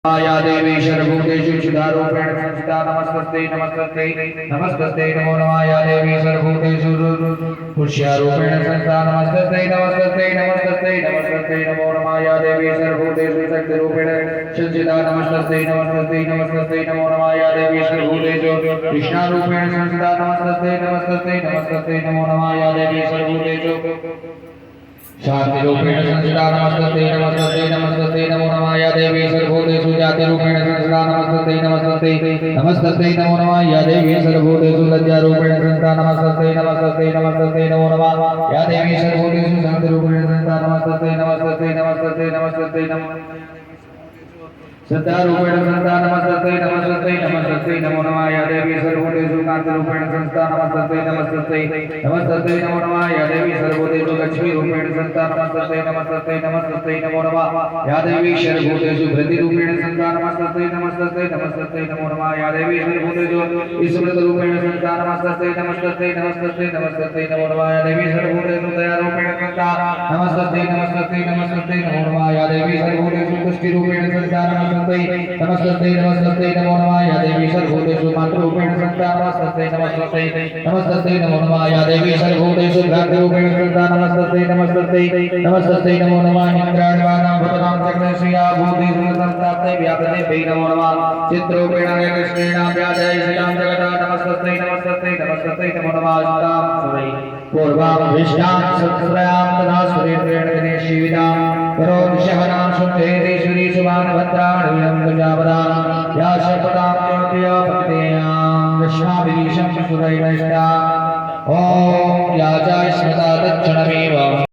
या देवी सर्वभूतेषु चिदारूपेण संस्थिता नमस्ते नमस्ते नमस्ते नमो नमः या देवी सर्वभूतेषु पुष्यारूपेण संस्थिता नमस्ते नमस्ते नमस्ते नमस्ते नमो नमः या देवी सर्वभूतेषु शक्तिरूपेण संस्थिता नमस्ते नमस्ते नमस्ते नमो नमः या देवी सर्वभूतेषु कृष्णारूपेण संस्थिता नमस्ते नमस्ते नमस्ते नमो नमः या देवी सर्वभूतेषु शांति रूपेण संस्थिता नमस्ते नमस्ते नमस्ते नमो नमः या देवी सर्वभूतेषु जाति रूपेण संस्थिता नमस्ते नमस्ते नमस्ते नमो नमः या देवी सर्वभूतेषु लज्जा रूपेण संस्थिता नमस्ते नमस्ते नमस्ते नमो नमः या देवी सर्वभूतेषु शांति रूपेण संस्थिता नमस्ते नमस्ते नमस्ते नमस्ते नमो सत्तारूपेण संस्था नमस्ते नमस्ते नमस्ते नमो नमः या देवी सर्वभूतेषु कांतिरूपेण संस्था नमस्ते नमस्ते नमो नमः या देवी सर्वभूतेषु लक्ष्मी रूपेण संस्था नमस्ते नमस्ते नमो नमः या देवी सर्वभूतेषु धृतिरूपेण संस्था नमस्ते नमस्ते नमो नमः या देवी सर्वभूतेषु स्मृत रूपेण संस्था नमस्ते नमस्ते नमो नमः या देवी सर्वभूतेषु दयारूपेण संस्था नमस्ते नमो नमः या देवी सर्वभूतेषु तुष्टि रूपेण संस्था नमस्ते नमो नमः या देवी सर्वभूतेषु मातृरूपेण संस्था नमस्ते नमो नमः या देवी सर्वभूतेषु भ्रातृरूपेण संस्था नमस्ते नमो नमः इंद्राणवानां भवतां चक्रश्रिया भूतेषु संस्थाप्ते व्यापते नमो नमः चित्रूपेण कृष्णेन व्याजय श्रीराम जगता नमस्ते नमो नमः तां पूर्वां विष्णां सत्स्रयां तथा सुरेन्द्रेण गणेशीविदां करोदिशहनां शुद्धेति श्रीसुभानभद्राणियं प्रजापदां या सर्वदां ज्योतिया भक्तेयां विश्वाभिरीशं सुरैरष्टा ॐ याचा स्मृता दक्षिणमेव